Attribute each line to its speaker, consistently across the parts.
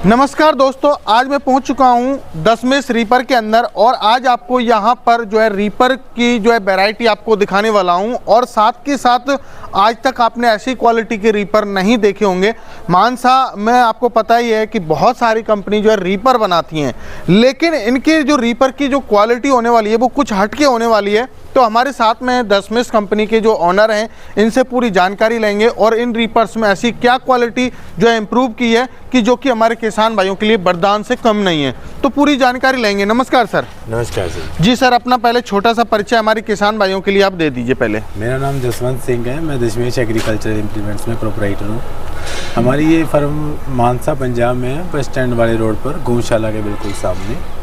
Speaker 1: नमस्कार दोस्तों, आज मैं पहुंच चुका हूं दशमेश रीपर के अंदर और आज आपको यहां पर जो है रीपर की जो है वैरायटी आपको दिखाने वाला हूं और साथ के साथ आज तक आपने ऐसी क्वालिटी के रीपर नहीं देखे होंगे। मानसा में आपको पता ही है कि बहुत सारी कंपनी जो है रीपर बनाती हैं, लेकिन इनके जो रीपर की जो क्वालिटी होने वाली है वो कुछ हटके होने वाली है। तो हमारे साथ में दशमेश कंपनी के जो ऑनर हैं, इनसे पूरी जानकारी लेंगे और इन रीपर्स में ऐसी क्या क्वालिटी जो है इम्प्रूव की है कि जो कि हमारे किसान भाइयों के लिए वरदान से कम नहीं है। तो पूरी जानकारी लेंगे। नमस्कार सर।
Speaker 2: नमस्कार सर।
Speaker 1: जी सर, अपना पहले छोटा सा परिचय हमारे किसान भाइयों के लिए आप दे दीजिए पहले।
Speaker 2: मेरा नाम जसवंत सिंह है, मैं दशमेश एग्रीकल्चर इम्प्लीमेंट्स में प्रोपराइटर हूँ। हमारी ये फर्म मानसा पंजाब में है, बस स्टैंड वाले रोड पर, गौशाला के बिल्कुल सामने।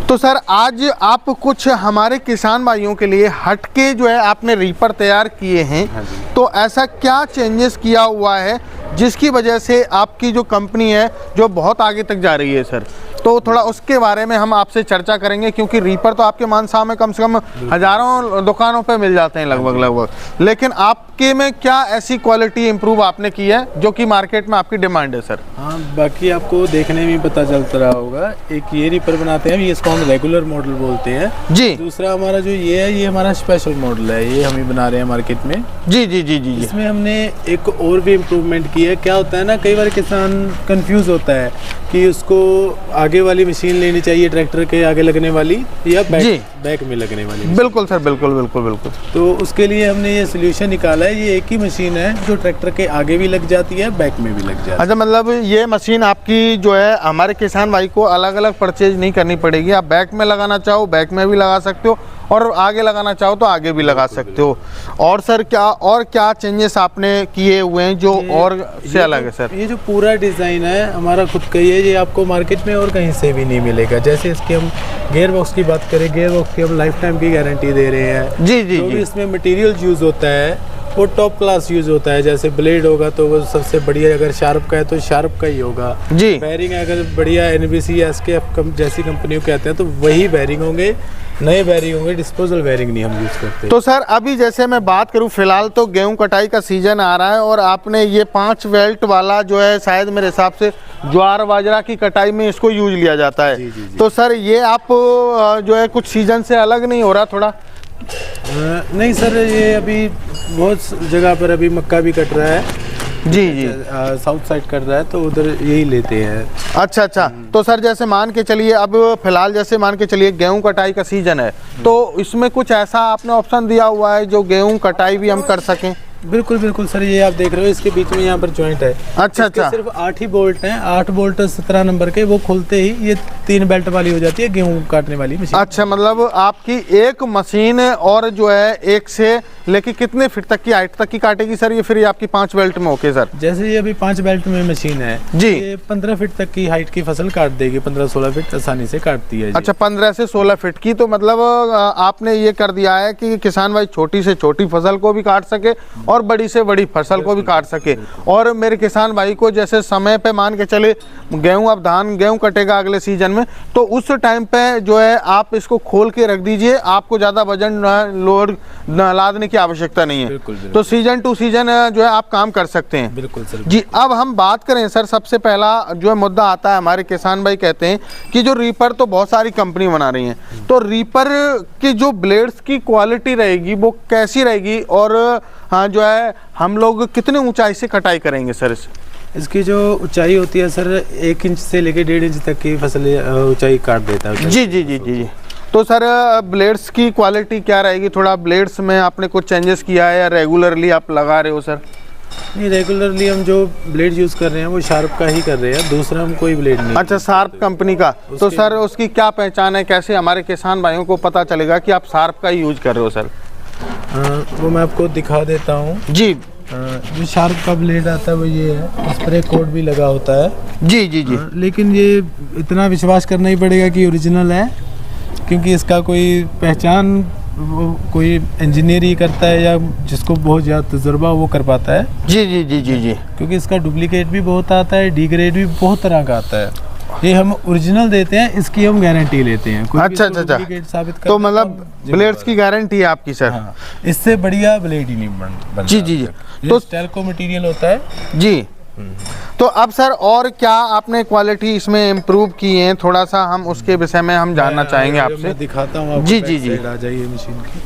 Speaker 1: तो सर आज आप कुछ हमारे किसान भाइयों के लिए हटके जो है आपने रीपर तैयार किए हैं।
Speaker 2: हाँ जी।
Speaker 1: तो ऐसा क्या चेंजेस किया हुआ है जिसकी वजह से आपकी जो कंपनी है जो बहुत आगे तक जा रही है सर? तो थोड़ा उसके बारे में हम आपसे चर्चा करेंगे, क्योंकि रीपर तो आपके मानसा में कम से कम हज़ारों दुकानों पे मिल जाते हैं लगभग, लेकिन आपके में क्या ऐसी क्वालिटी इंप्रूव आपने की है जो कि मार्केट में आपकी डिमांड है सर?
Speaker 2: हाँ, बाकी आपको देखने में पता चलता रहा होगा। एक ये रीपर बनाते हैं, इसको हम रेगुलर मॉडल बोलते हैं जी। दूसरा हमारा जो ये है, ये हमारा स्पेशल मॉडल है, ये हम ही बना रहे हैं मार्केट में।
Speaker 1: जी जी जी जी।
Speaker 2: इसमें हमने एक और भी इम्प्रूवमेंट की है। क्या होता है ना, कई बार किसान कंफ्यूज होता है कि उसको आगे वाली मशीन लेनी चाहिए ट्रैक्टर के आगे लगने वाली या बैक में लगने वाली।
Speaker 1: बिल्कुल सर, बिल्कुल बिल्कुल बिल्कुल।
Speaker 2: तो उसके लिए हमने ये सोल्यूशन निकाला है। ये एक ही मशीन है जो ट्रैक्टर के आगे भी लग जाती है, बैक में भी लग जाती है।
Speaker 1: अच्छा, मतलब ये मशीन आपकी जो है हमारे किसान भाई को अलग अलग परचेज नहीं करनी पड़ेगी। आप बैक में लगाना चाहो बैक में भी लगा सकते हो और आगे लगाना चाहो तो आगे भी लगा सकते हो। और सर क्या चेंजेस आपने किए हुए हैं जो और से अलग है सर?
Speaker 2: ये जो पूरा डिज़ाइन है हमारा खुद का ही है, ये आपको मार्केट में और कहीं से भी नहीं मिलेगा। जैसे इसकी हम गियर बॉक्स की बात करें, गियर बॉक्स की हम लाइफ टाइम की गारंटी दे रहे हैं। जी जी जी। इसमें मटेरियल यूज़ होता है वो टॉप क्लास यूज़ होता है। जैसे ब्लेड होगा तो वो सबसे बढ़िया, अगर शार्प का है तो शार्प का ही होगा जी। बैरिंग अगर बढ़िया NBC SKF जैसी कंपनियों के आते हैं तो वही बैरिंग होंगे, नए बैरिंग होंगे, डिस्पोजल बैरिंग नहीं हम यूज़ करते।
Speaker 1: तो सर अभी जैसे मैं बात करूं, फिलहाल तो गेहूं कटाई का सीजन आ रहा है और आपने ये 5 वेल्ट वाला जो है शायद मेरे हिसाब से ज्वार बाजरा की कटाई में इसको यूज लिया जाता है। जी। तो सर ये आप जो है कुछ सीजन से अलग नहीं हो रहा थोड़ा?
Speaker 2: नहीं सर, ये अभी बहुत जगह पर अभी मक्का भी कट रहा है
Speaker 1: जी जी।
Speaker 2: साउथ साइड कर रहा है तो उधर यही लेते हैं।
Speaker 1: अच्छा अच्छा। तो सर जैसे मान के चलिए, अब फिलहाल जैसे मान के चलिए गेहूं कटाई का सीजन है, तो इसमें कुछ ऐसा आपने ऑप्शन दिया हुआ है जो गेहूं कटाई भी हम कर सकें?
Speaker 2: बिल्कुल बिल्कुल सर, ये आप देख रहे हो इसके बीच में यहाँ पर जॉइंट है। अच्छा अच्छा। सिर्फ 8 ही बोल्ट हैं, 8 बोल्ट 17 नंबर के, वो खुलते ही ये 3 बेल्ट वाली हो जाती है गेहूं काटने वाली मशीन। अच्छा, मतलब आपकी एक मशीन और जो है एक से लेके कितने फीट तक की हाइट तक की काटेगी सर ये? फिर ये आपकी 5 बेल्ट में ओके सर? जैसे ये अभी 5 बेल्ट में मशीन है जी, ये 15 फीट तक की हाइट की फसल काट देगी, 15-16 फीट आसानी से काटती है। अच्छा, 15 से 16 फीट की। तो मतलब आपने ये कर दिया है कि किसान भाई छोटी से छोटी फसल को भी काट सके और बड़ी से बड़ी फसल को भी काट सके। और मेरे किसान भाई को जैसे समय पे मान के चले गेहूं, अब गेहूं कटेगा अगले सीजन में, तो उस टाइम पे जो है आप इसको खोल के रख दीजिए, आपको ज्यादा वजन लोड लादने की आवश्यकता नहीं है। बिल्कुल। तो सीजन टू सीजन जो है आप काम कर सकते हैं। बिल्कुल सर जी। अब हम बात करें सर, सबसे पहला जो है मुद्दा आता है, हमारे किसान भाई कहते हैं कि जो रीपर तो बहुत सारी कंपनी बना रही हैं, तो रीपर की जो ब्लेड्स की क्वालिटी रहेगी वो कैसी रहेगी और हाँ जो है हम लोग कितने ऊंचाई से कटाई करेंगे सर? इसकी जो ऊंचाई होती है सर 1 इंच से लेकर 1.5 इंच तक की फसल ऊंचाई काट देता है। जी जी जी जी। तो सर ब्लेड्स की क्वालिटी क्या रहेगी? थोड़ा ब्लेड्स में आपने कुछ चेंजेस किया है या रेगुलरली आप लगा रहे हो सर? नहीं, रेगुलरली हम जो ब्लेड यूज़ कर रहे हैं वो शार्प का ही कर रहे हैं, दूसरा हम कोई ब्लेड नहीं। अच्छा, शार्प कंपनी का। तो सर उसकी क्या पहचान है, कैसे हमारे किसान भाइयों को पता चलेगा कि आप शार्प का ही यूज कर रहे हो सर? वो मैं आपको दिखा देता हूँ जी। जो शार्प का ब्लेड आता है वो ये है, स्प्रे कोड भी लगा होता है। जी जी जी। लेकिन ये इतना विश्वास करना ही पड़ेगा कि ओरिजिनल है, क्योंकि इसका कोई पहचान कोई इंजीनियर ही करता है या जिसको बहुत ज़्यादा तजुर्बा वो कर पाता है। जी जी जी जी जी। क्योंकि इसका डुप्लीकेट भी बहुत आता है, डी ग्रेड भी बहुत तरह का आता है। ये हम ओरिजिनल देते हैं, इसकी हम गारंटी लेते हैं। अच्छा अच्छा अच्छा। साबित कर, तो मतलब ब्लेड्स की गारंटी है आपकी सर? हाँ, इससे बढ़िया ब्लेड ही नहीं बन। जी जी जी। तो स्टेल्को मटेरियल होता है जी।
Speaker 1: तो अब सर और क्या आपने क्वालिटी इसमें इम्प्रूव की है, थोड़ा सा हम उसके विषय में हम जानना चाहेंगे आपसे।
Speaker 2: दिखाता हूँ आपको।
Speaker 1: जी जी जी।
Speaker 2: आ जाइए मशीन की,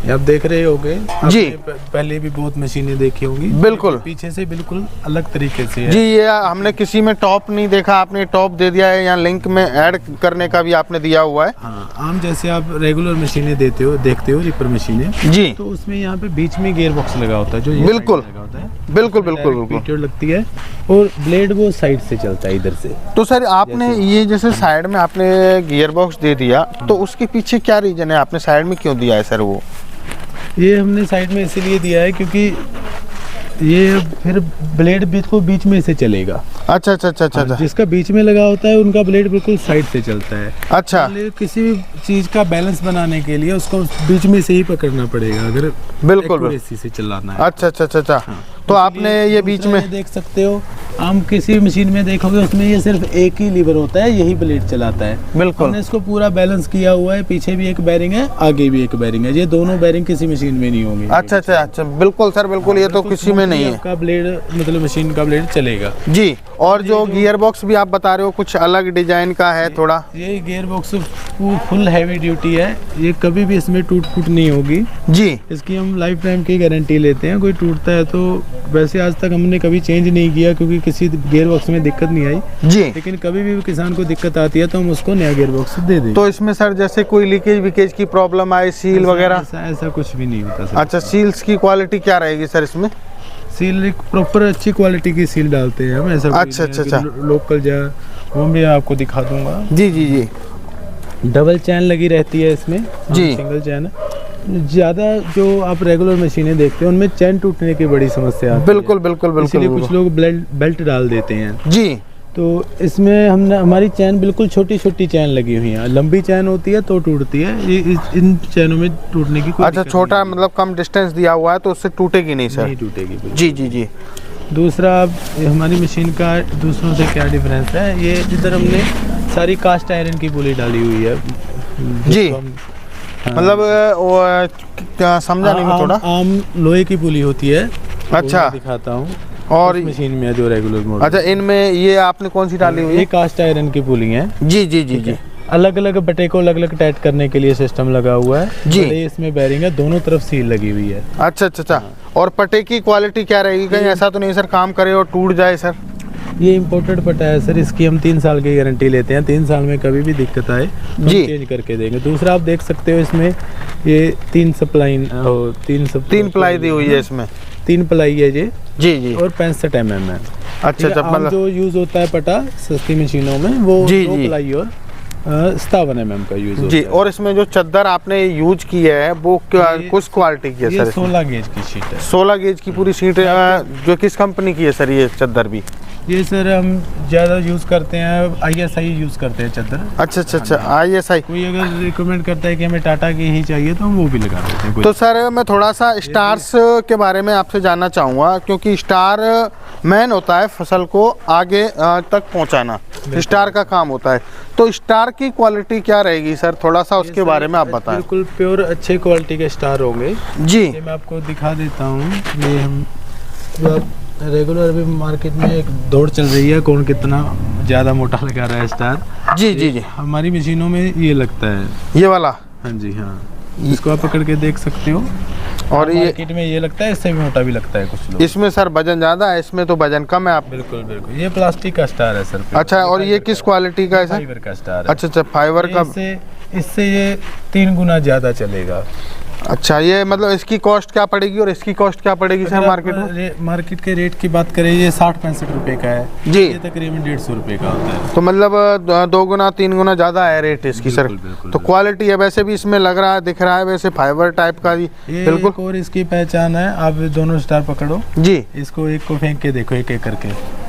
Speaker 2: आप देख रहे होगे
Speaker 1: जी।
Speaker 2: पहले भी बहुत मशीनें देखी होंगी,
Speaker 1: बिल्कुल
Speaker 2: पीछे से बिल्कुल अलग तरीके से है।
Speaker 1: जी। ये हमने किसी में टॉप नहीं देखा, आपने टॉप दे दिया है, या लिंक में ऐड करने का भी आपने दिया हुआ है।
Speaker 2: हाँ, आम जैसे आप रेगुलर मशीनें देखते हो रिपर मशीनें
Speaker 1: जी,
Speaker 2: तो उसमें यहाँ पे बीच में गियर बॉक्स लगा होता है, जो ये
Speaker 1: बिल्कुल
Speaker 2: लगा होता है,
Speaker 1: बिल्कुल बिल्कुल बिल्कुल
Speaker 2: पीटीओ लगती है और ब्लेड वो साइड से चलता है इधर से।
Speaker 1: तो सर आपने ये जैसे साइड में आपने गियर बॉक्स दे दिया, तो उसके पीछे क्या रीजन है, आपने साइड में क्यों दिया है सर? वो
Speaker 2: ये हमने साइड में इसीलिए दिया है क्योंकि ये फिर ब्लेड बिल्कुल बीच में से चलेगा।
Speaker 1: अच्छा अच्छा अच्छा अच्छा।
Speaker 2: जिसका बीच में लगा होता है उनका ब्लेड बिल्कुल साइड से चलता है।
Speaker 1: अच्छा।
Speaker 2: किसी भी चीज का बैलेंस बनाने के लिए उसको बीच में से ही पकड़ना पड़ेगा अगर
Speaker 1: बिल्कुल
Speaker 2: एक्यूरेसी से चलाना है।
Speaker 1: अच्छा अच्छा अच्छा अच्छा।
Speaker 2: हाँ।
Speaker 1: तो आपने ये बीच में
Speaker 2: देख सकते हो, हम किसी मशीन में देखोगे उसमें ये सिर्फ एक ही लीवर होता है, यही ब्लेड चलाता है।
Speaker 1: बिल्कुल।
Speaker 2: हमने इसको पूरा बैलेंस किया हुआ है, पीछे भी एक बैरिंग है, आगे भी एक बैरिंग है, ये दोनों बैरिंग किसी मशीन में नहीं होंगे।
Speaker 1: अच्छा अच्छा अच्छा, बिल्कुल सर बिल्कुल। ये तो किसी में नहीं है
Speaker 2: आपका ब्लेड, मतलब मशीन का ब्लेड चलेगा
Speaker 1: जी। और जो गियर बॉक्स भी आप बता रहे हो कुछ अलग डिजाइन का है थोड़ा।
Speaker 2: ये gear box full heavy duty है, ये कभी भी इसमें टूट फूट नहीं होगी
Speaker 1: जी।
Speaker 2: इसकी हम लाइफ टाइम की गारंटी लेते हैं। कोई टूटता है तो वैसे आज तक हमने कभी चेंज नहीं किया क्योंकि किसी गियर बॉक्स में दिक्कत नहीं आई
Speaker 1: जी।
Speaker 2: लेकिन कभी भी किसान को दिक्कत आती है तो हम उसको नया गियर बॉक्स दे देंगे।
Speaker 1: तो इसमें सर जैसे कोई लीकेज विकेज की प्रॉब्लम आए, सील वगैरह,
Speaker 2: ऐसा कुछ भी नहीं होता सर।
Speaker 1: अच्छा, सील्स की क्वालिटी क्या रहेगी सर इसमें?
Speaker 2: सील एक प्रॉपर अच्छी क्वालिटी की सील डालते हैं हम, ऐसा
Speaker 1: अच्छा अच्छा अच्छा।
Speaker 2: लोकल जा वो भी आपको दिखा दूंगा।
Speaker 1: जी जी जी।
Speaker 2: डबल चैन लगी रहती है इसमें
Speaker 1: जी।
Speaker 2: सिंगल चैन ज़्यादा जो आप रेगुलर मशीनें देखते हैं उनमें चैन टूटने की बड़ी समस्या है।
Speaker 1: बिल्कुल बिल्कुल बिल्कुल।
Speaker 2: इसलिए कुछ लोग बेल्ट डाल देते हैं
Speaker 1: जी।
Speaker 2: तो इसमें हमने हमारी चैन बिल्कुल छोटी छोटी चैन लगी हुई है, लंबी चैन होती है तो टूटती है, इन चैनों में टूटने की कोई
Speaker 1: अच्छा, छोटा मतलब कम डिस्टेंस दिया हुआ है तो उससे टूटेगी नहीं सर?
Speaker 2: नहीं टूटेगी।
Speaker 1: जी जी जी।
Speaker 2: दूसरा हमारी मशीन का दूसरों से क्या डिफरेंस है, ये इधर हमने सारी कास्ट आयरन की पुली डाली हुई है
Speaker 1: जी। मतलब वो समझा नहीं मैं थोड़ा।
Speaker 2: आम लोहे की पुली होती है।
Speaker 1: अच्छा,
Speaker 2: दिखाता हूँ।
Speaker 1: और
Speaker 2: मशीन में जो रेगुलर मॉडल।
Speaker 1: अच्छा, इनमें ये आपने कौन सी डाली हुई है?
Speaker 2: ये कास्ट आयरन की पुली है।
Speaker 1: जी जी जी जी।
Speaker 2: अलग अलग बटे को अलग अलग टाइट करने के लिए सिस्टम लगा हुआ है
Speaker 1: जी।
Speaker 2: इसमें बैरिंग है, दोनों तरफ सील लगी हुई है।
Speaker 1: अच्छा अच्छा अच्छा। और पटे की क्वालिटी क्या रहेगी? कहीं ऐसा तो नहीं सर काम करे और टूट जाए सर?
Speaker 2: ये इम्पोर्टेड पटा है सर, इसकी हम 3 साल की गारंटी लेते हैं। 3 साल में कभी भी दिक्कत आए तो
Speaker 1: जी
Speaker 2: चेंज करके देंगे। दूसरा आप देख सकते हो इसमें ये 3
Speaker 1: प्लाई दी हुई है इसमें।
Speaker 2: 3 प्लाई है ये
Speaker 1: जी जी।
Speaker 2: और 65 mm है।
Speaker 1: अच्छा अच्छा।
Speaker 2: मतलब जो यूज होता है पटा सस्ती मशीनों में वो 2 प्लाई और 57 mm का यूज होता
Speaker 1: जी।
Speaker 2: है।
Speaker 1: और इसमें जो चद्दर आपने यूज की है वो कुछ क्वालिटी की है सर?
Speaker 2: 16 गेज की शीट है।
Speaker 1: 16 गेज की पूरी शीट है। जो किस कंपनी की है सर ये चद्दर भी?
Speaker 2: ये सर हम ज़्यादा यूज़ करते हैं, ISI यूज़ करते हैं चद्दर।
Speaker 1: अच्छा अच्छा अच्छा। ISI।
Speaker 2: कोई अगर रिकमेंड करता है कि हमें टाटा की ही चाहिए तो हम वो भी लगा देते हैं।
Speaker 1: तो सर मैं थोड़ा सा स्टार्स के बारे में आपसे जानना चाहूँगा, क्योंकि स्टार मैन होता है फसल को आगे तक पहुँचाना, स्टार का काम होता है। तो स्टार की क्वालिटी क्या रहेगी सर, थोड़ा सा उसके बारे में आप बताएं।
Speaker 2: बिल्कुल प्योर अच्छे क्वालिटी के स्टार होंगे जी। ये मैं आपको दिखा देता हूँ। ये हम रेगुलर अभी मार्केट में एक दौड़ चल रही है, कौन कितना ज़्यादा मोटा लगा रहा है स्टार। जी जी जी। हमारी मशीनों में ये लगता है, ये वाला। हाँ जी हाँ, इसको आप पकड़ के देख सकते हो। और ये मार्केट में ये लगता है, इससे भी मोटा भी लगता है कुछ लोग। इसमें सर वजन ज़्यादा है, इसमें तो वजन कम है। आप बिल्कुल बिल्कुल। ये प्लास्टिक का स्टार है सर। अच्छा, और ये किस क्वालिटी का है सर? फाइबर का स्टार है। अच्छा अच्छा, फाइबर का। इससे ये 3 गुना ज़्यादा चलेगा। अच्छा, ये मतलब इसकी कॉस्ट क्या पड़ेगी और इसकी कॉस्ट क्या पड़ेगी सर मार्केट में? मार्केट के रेट की बात करें, ये 60-65 रुपए का है जी। ये तकरीबन 150 रुपए का होता है। तो मतलब 2 गुना 3 गुना ज़्यादा है रेट इसकी सर। तो क्वालिटी है, वैसे भी इसमें लग रहा है, दिख रहा है वैसे फाइबर टाइप का जी। बिल्कुल। और इसकी पहचान है, आप दोनों स्टार पकड़ो जी, इसको एक को फेंक के देखो एक एक करके।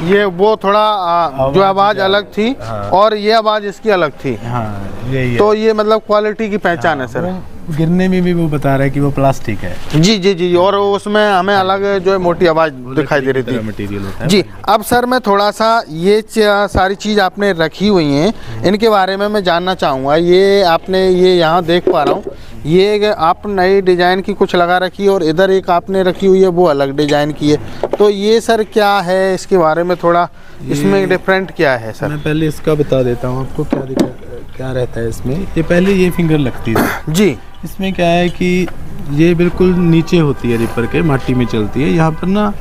Speaker 2: ये वो थोड़ा जो आवाज अलग थी। हाँ। और ये आवाज इसकी अलग थी। हाँ, यही है। तो ये मतलब क्वालिटी की पहचान है सर। गिरने में भी वो बता रहा है कि वो प्लास्टिक है।
Speaker 1: जी जी जी, और उसमें हमें अलग जो है मोटी आवाज़ दिखाई दे रही थी।
Speaker 2: मटेरियल होता है।
Speaker 1: जी, अब सर मैं थोड़ा सा ये सारी चीज़ आपने रखी हुई हैं, इनके बारे में मैं जानना चाहूँगा। ये आपने ये यहाँ देख पा रहा हूँ, ये आप नई डिज़ाइन की कुछ लगा रखी है और इधर एक आपने रखी हुई है वो अलग डिज़ाइन की है, तो ये सर क्या है, इसके बारे में थोड़ा इसमें डिफरेंट क्या है सर?
Speaker 2: मैं पहले इसका बता देता हूँ आपको क्या रहता है इसमें। ये पहले ये फिंगर लगती है
Speaker 1: जी,
Speaker 2: इसमें क्या है कि ये बिल्कुल नीचे होती है रिपर के, माटी में चलती है यहाँ पर ना,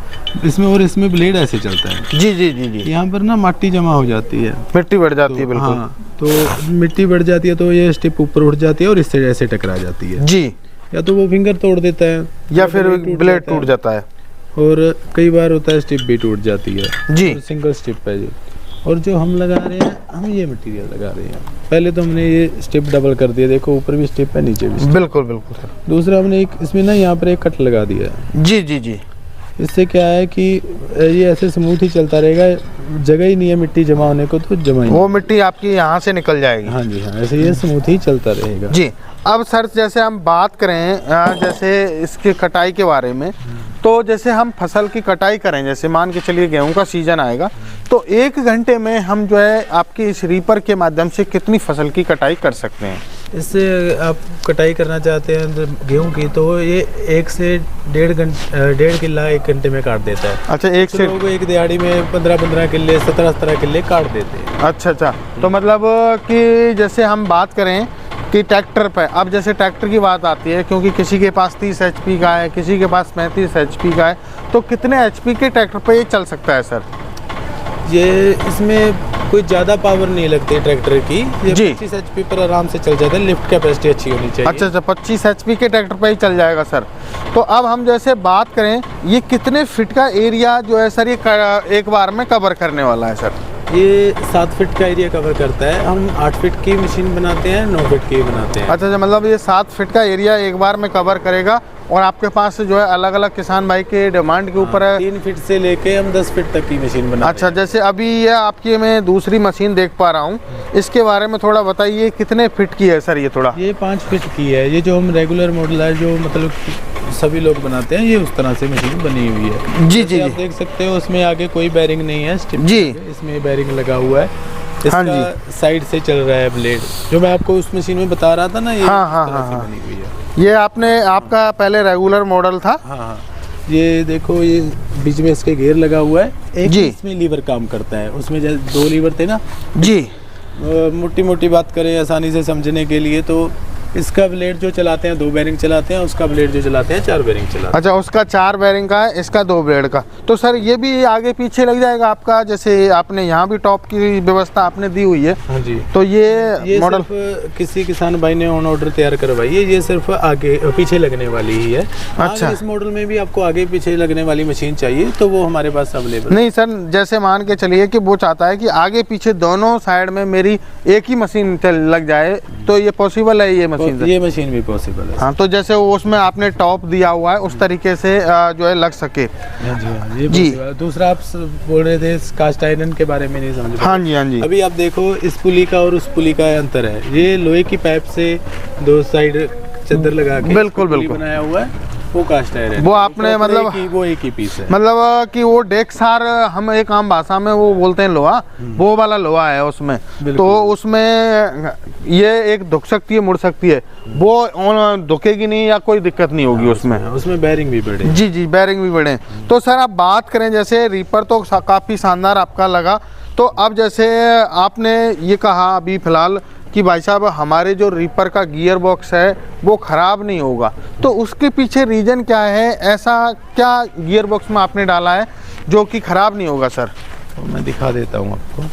Speaker 2: इसमें और इसमें ब्लेड ऐसे चलता है।
Speaker 1: जी जी जी जी,
Speaker 2: यहाँ पर ना माटी जमा हो जाती है,
Speaker 1: मिट्टी बढ़ जाती है बिल्कुल।
Speaker 2: हाँ, तो मिट्टी बढ़ जाती है तो ये स्टिप ऊपर उठ जाती है और इससे ऐसे टकरा जाती है
Speaker 1: जी,
Speaker 2: या तो वो फिंगर तोड़ देता है
Speaker 1: या फिर ब्लेड टूट जाता है,
Speaker 2: और कई बार होता है स्टिप भी टूट जाती है
Speaker 1: जी।
Speaker 2: सिंगल स्टिप है जी। और जो हम लगा रहे हैं, हम ये मटेरियल लगा रहे हैं। पहले तो हमने ये स्टिप डबल कर दिया, देखो ऊपर भी स्टिप है नीचे भी स्टिप।
Speaker 1: बिल्कुल बिल्कुल सर।
Speaker 2: दूसरा हमने एक इसमें ना यहाँ पर एक कट लगा दिया है।
Speaker 1: जी जी जी,
Speaker 2: इससे क्या है कि ये ऐसे स्मूथ ही चलता रहेगा, जगह ही नहीं है मिट्टी जमा होने को, तो जमा ही
Speaker 1: वो मिट्टी आपकी यहाँ से निकल जाएगी।
Speaker 2: हाँ जी, हाँ, ऐसे ये स्मूथ ही चलता रहेगा
Speaker 1: जी। अब सर जैसे हम बात करें जैसे इसकी कटाई के बारे में, तो जैसे हम फसल की कटाई करें, जैसे मान के चलिए गेहूं का सीजन आएगा, तो 1 घंटे में हम जो है आपकी इस रीपर के माध्यम से कितनी फसल की कटाई कर सकते हैं?
Speaker 2: इससे आप कटाई करना चाहते हैं गेहूं की, तो ये 1 से 1.5 किला 1 घंटे में काट देता है।
Speaker 1: अच्छा, एक से
Speaker 2: लोग एक दिहाड़ी में 15-15 किले 17-17 किले काट देते हैं।
Speaker 1: अच्छा अच्छा, तो मतलब कि जैसे हम बात करें कि ट्रैक्टर पे, अब जैसे ट्रैक्टर की बात आती है, क्योंकि किसी के पास 30 HP का है, किसी के पास 35 HP का है, तो कितने HP के ट्रैक्टर पे ये चल सकता है सर?
Speaker 2: ये इसमें कोई ज़्यादा पावर नहीं लगती ट्रैक्टर की, ये 25 HP पर आराम से चल जाता है, लिफ्ट कैपेसिटी अच्छी होनी चाहिए।
Speaker 1: अच्छा अच्छा, 25 HP के ट्रैक्टर पे ही चल जाएगा सर। तो अब हम जैसे बात करें, ये कितने फीट का एरिया जो है सर ये एक बार में कवर करने वाला है सर?
Speaker 2: ये 7 फीट का एरिया कवर करता है। हम 8 फीट की मशीन बनाते हैं, 9 फीट की बनाते हैं।
Speaker 1: अच्छा, मतलब ये 7 फीट का एरिया एक बार में कवर करेगा, और आपके पास जो है अलग अलग किसान भाई के डिमांड के ऊपर है।
Speaker 2: 3 फीट से लेके हम 10 फीट तक की मशीन बनाते हैं।
Speaker 1: अच्छा, जैसे अभी ये आपकी मैं दूसरी मशीन देख पा रहा हूँ, इसके बारे में थोड़ा बताइए, कितने फीट की है सर ये? थोड़ा
Speaker 2: ये 5 फीट की है। ये जो हम रेगुलर मॉडल है, जो मतलब सभी लोग बनाते हैं, ये उस तरह से मशीन बनी हुई है।
Speaker 1: जी जी,
Speaker 2: आप देख सकते हो उसमें आगे कोई बैरिंग नहीं है
Speaker 1: जी,
Speaker 2: इसमें बैरिंग लगा हुआ है। इसका साइड से चल रहा है ब्लेड, जो मैं आपको उस मशीन में बता रहा था ना, ये बनी हुई है।
Speaker 1: ये आपका पहले रेगुलर मॉडल था?
Speaker 2: हाँ, ये देखो, ये बीच में इसके घेर लगा हुआ है, एक जी इसमें लीवर काम करता है। उसमें जैसे 2 लीवर थे ना
Speaker 1: जी,
Speaker 2: मोटी मोटी बात करें आसानी से समझने के लिए, तो इसका ब्लेड जो चलाते हैं 2 बेरिंग चलाते हैं, उसका ब्लेड जो चलाते हैं 4 बेरिंग चलाते हैं।
Speaker 1: अच्छा, उसका 4 बेरिंग का है, इसका 2 ब्लेड का। तो सर ये भी आगे पीछे लग जाएगा आपका, जैसे आपने यहाँ भी टॉप की व्यवस्था आपने दी हुई है।
Speaker 2: हाँ जी,
Speaker 1: तो ये मॉडल
Speaker 2: किसी किसान भाई ने ऑन ऑर्डर तैयार करवाई है, ये सिर्फ आगे पीछे लगने वाली ही है।
Speaker 1: अच्छा,
Speaker 2: इस मॉडल में भी आपको आगे पीछे लगने वाली मशीन चाहिए तो वो हमारे पास अवेलेबल
Speaker 1: नहीं सर। जैसे मान के चलिए कि वो चाहता है कि आगे पीछे दोनों साइड में मेरी एक ही मशीन लग जाए, तो ये पॉसिबल है ये मशीन?
Speaker 2: ये मशीन भी पॉसिबल है।
Speaker 1: हाँ, तो जैसे उसमें आपने टॉप दिया हुआ है उस तरीके से जो है लग सके।
Speaker 2: ये जी। दूसरा आप बोल रहे थे कास्ट आयरन के बारे में, नहीं समझ?
Speaker 1: हाँ जी, हाँ जी।
Speaker 2: अभी आप देखो, इस पुली का और उस पुली का अंतर है। ये लोहे की पाइप से 2 साइड चद्दर लगा के
Speaker 1: बिल्कुल बिल्कुल
Speaker 2: बनाया हुआ है, वो कास्ट आयरन।
Speaker 1: वो आपने मतलब
Speaker 2: वो एक ही पीस है,
Speaker 1: मतलब कि वो डेक्सार, हम एक आम भाषा में वो बोलते हैं लोहा, वो वाला लोहा है उसमें। तो उसमें ये एक धुक सकती है, मुड़ सकती है, वो धुकेगी नहीं या कोई दिक्कत नहीं होगी उसमें
Speaker 2: बैरिंग भी बड़े।
Speaker 1: जी जी, बैरिंग भी बड़े। तो सर आप बात करें, जैसे रीपर तो काफ़ी शानदार आपका लगा, तो अब जैसे आपने ये कहा अभी फ़िलहाल कि भाई साहब हमारे जो रीपर का गियर बॉक्स है वो ख़राब नहीं होगा, तो उसके पीछे रीज़न क्या है? ऐसा क्या गियर बॉक्स में आपने डाला है जो कि ख़राब नहीं होगा सर?
Speaker 2: तो मैं दिखा देता हूँ आपको।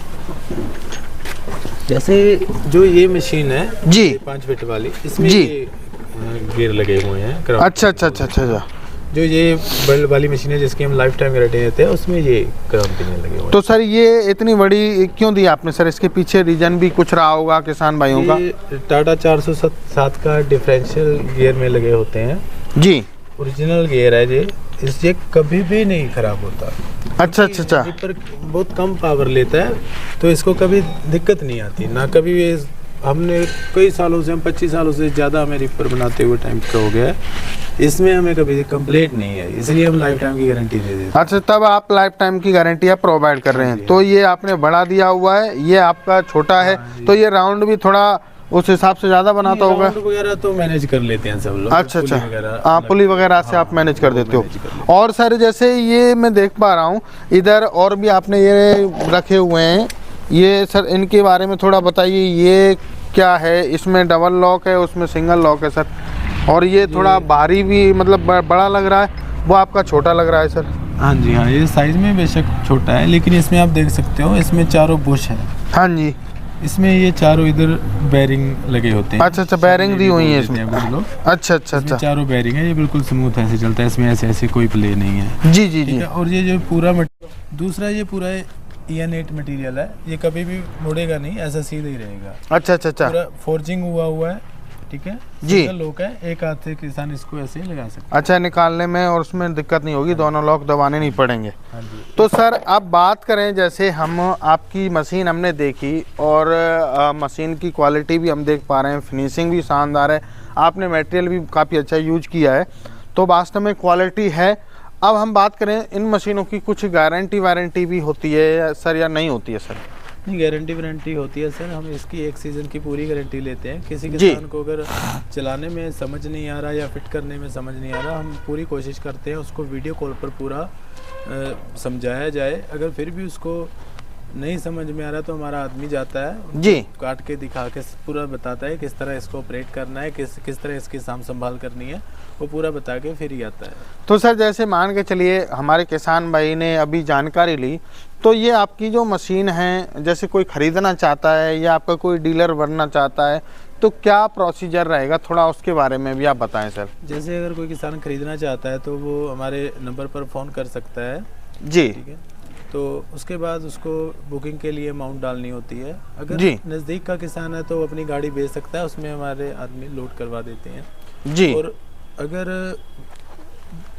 Speaker 2: जैसे जो ये मशीन है जी, 5 फीट वाली, इसमें जी गियर लगे हुए हैं।
Speaker 1: अच्छा अच्छा अच्छा अच्छा।
Speaker 2: जो ये बल्ब वाली मशीन है जिसकी हम लाइफ टाइम गारंटी देते हैं, उसमें ये क्रांति में लगे हुए।
Speaker 1: तो सर ये इतनी बड़ी क्यों दी आपने सर? इसके पीछे रीजन भी कुछ रहा होगा किसान भाइयों का?
Speaker 2: टाटा 407 का डिफरेंशियल गियर में लगे होते हैं
Speaker 1: जी,
Speaker 2: ओरिजिनल गियर है ये, इससे कभी भी नहीं खराब होता।
Speaker 1: अच्छा अच्छा अच्छा।
Speaker 2: पर बहुत कम पावर लेता है, तो इसको कभी दिक्कत नहीं आती, ना कभी ये हमने कई सालों से, हम 25 सालों से ज़्यादा हमें रीपर बनाते हुए टाइम का हो गया है, इसमें हमें कभी कंप्लेंट नहीं है, इसलिए हम लाइफ टाइम की गारंटी दे देते हैं।
Speaker 1: अच्छा, तब आप लाइफ टाइम की गारंटी आप प्रोवाइड कर रहे हैं। तो ये आपने बड़ा दिया हुआ है, ये आपका छोटा है, तो ये राउंड भी थोड़ा उस हिसाब से ज़्यादा बनाता होगा।
Speaker 2: राउंड वगैरह तो मैनेज कर लेते हैं सब लोग।
Speaker 1: अच्छा, हाँ, पुली वगैरह से आप मैनेज कर देते हो। और सर जैसे ये मैं देख पा रहा हूँ इधर और भी आपने ये रखे हुए हैं, ये सर इनके बारे में थोड़ा बताइए, ये क्या है? इसमें डबल लॉक है, उसमें सिंगल लॉक है सर, और ये थोड़ा भारी भी मतलब बड़ा लग रहा है, वो आपका छोटा लग रहा है सर।
Speaker 2: हाँ जी, हाँ, ये साइज में बेशक छोटा है, लेकिन इसमें आप देख सकते हो इसमें चारों बुश है।
Speaker 1: हाँ जी,
Speaker 2: इसमें ये चारों इधर बेरिंग लगे होते हैं।
Speaker 1: अच्छा, बैरिंग दी हुई है इसमें। अच्छा,
Speaker 2: चारों बेरिंग है, ये बिल्कुल स्मूथ ऐसे चलता है, इसमें ऐसे कोई प्ले नहीं है।
Speaker 1: जी जी जी।
Speaker 2: और ये जो पूरा दूसरा, ये पूरा EN8 मटेरियल है, ये कभी भी मुड़ेगा नहीं, ऐसा सीधा ही रहेगा।
Speaker 1: अच्छा,
Speaker 2: पूरा फोर्जिंग हुआ है, ठीक है
Speaker 1: जी।
Speaker 2: लॉक है, एक हाथ से किसान इसको ऐसे ही लगा सकते।
Speaker 1: अच्छा, निकालने में और उसमें दिक्कत नहीं होगी, दोनों लॉक दबाने नहीं पड़ेंगे।
Speaker 2: हाँ जी।
Speaker 1: तो सर अब बात करें, जैसे हम आपकी मशीन हमने देखी और मशीन की क्वालिटी भी हम देख पा रहे हैं, फिनिशिंग भी शानदार है, आपने मटेरियल भी काफ़ी अच्छा यूज किया है, तो वास्तव में क्वालिटी है। अब हम बात करें इन मशीनों की कुछ गारंटी वारंटी भी होती है सर या नहीं होती है सर?
Speaker 2: नहीं, गारंटी वारंटी होती है सर, हम इसकी 1 सीज़न की पूरी गारंटी लेते हैं। किसी किसान को अगर चलाने में समझ नहीं आ रहा या फिट करने में समझ नहीं आ रहा, हम पूरी कोशिश करते हैं उसको वीडियो कॉल पर पूरा समझाया जाए। अगर फिर भी उसको नहीं समझ में आ रहा तो हमारा आदमी जाता है
Speaker 1: जी,
Speaker 2: काट के दिखा के पूरा बताता है किस तरह इसको ऑपरेट करना है, किस तरह इसकी साम संभाल करनी है, वो पूरा बता के फिर ही आता है।
Speaker 1: तो सर जैसे मान के चलिए हमारे किसान भाई ने अभी जानकारी ली, तो ये आपकी जो मशीन है, जैसे कोई ख़रीदना चाहता है या आपका कोई डीलर बनना चाहता है, तो क्या प्रोसीजर रहेगा, थोड़ा उसके बारे में भी आप बताएं सर।
Speaker 2: जैसे अगर कोई किसान ख़रीदना चाहता है तो वो हमारे नंबर पर फ़ोन कर सकता है
Speaker 1: जी,
Speaker 2: ठीक है। तो उसके बाद उसको बुकिंग के लिए अमाउंट डालनी होती है। अगर नज़दीक का किसान है तो वो अपनी गाड़ी भेज सकता है, उसमें हमारे आदमी लोड करवा देते हैं
Speaker 1: जी।
Speaker 2: और अगर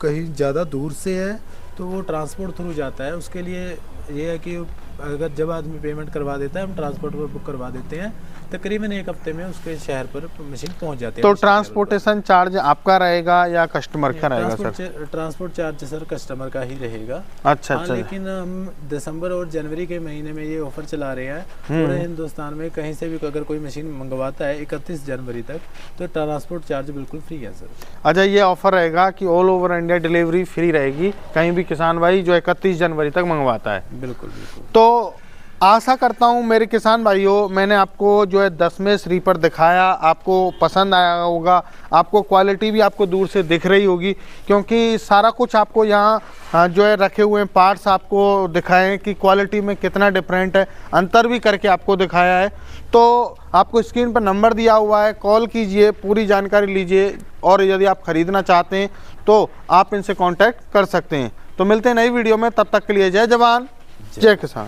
Speaker 2: कहीं ज़्यादा दूर से है तो वो ट्रांसपोर्ट थ्रू जाता है। उसके लिए ये है कि अगर जब आदमी पेमेंट करवा देता है, हम ट्रांसपोर्ट पर बुक करवा देते हैं, तकरीबन 1 हफ्ते में उसके शहर पर मशीन पहुंच जाती है।
Speaker 1: तो ट्रांसपोर्टेशन चार्ज आपका रहेगा या कस्टमर का रहेगा sir?
Speaker 2: Transport charge sir customer का ही रहेगा।
Speaker 1: अच्छा,
Speaker 2: लेकिन हम दिसंबर और जनवरी के महीने में ये ऑफर चला रहे हैं, पूरे हिंदुस्तान में कहीं से भी अगर कोई मशीन मंगवाता है 31 जनवरी तक, तो ट्रांसपोर्ट चार्ज बिल्कुल फ्री है सर।
Speaker 1: अच्छा, ये ऑफर रहेगा कि all over India delivery free रहेगी, कहीं भी किसान भाई जो 31 जनवरी तक मंगवाता है।
Speaker 2: बिल्कुल बिल्कुल।
Speaker 1: तो आशा करता हूँ मेरे किसान भाइयों, मैंने आपको जो है 10 मेष रीपर दिखाया, आपको पसंद आया होगा, आपको क्वालिटी भी आपको दूर से दिख रही होगी, क्योंकि सारा कुछ आपको यहाँ जो है रखे हुए पार्ट्स आपको दिखाएं कि क्वालिटी में कितना डिफरेंट है, अंतर भी करके आपको दिखाया है। तो आपको स्क्रीन पर नंबर दिया हुआ है, कॉल कीजिए, पूरी जानकारी लीजिए, और यदि आप ख़रीदना चाहते हैं तो आप इनसे कॉन्टैक्ट कर सकते हैं। तो मिलते हैं नई वीडियो में, तब तक के लिए जय जवान जय किसान।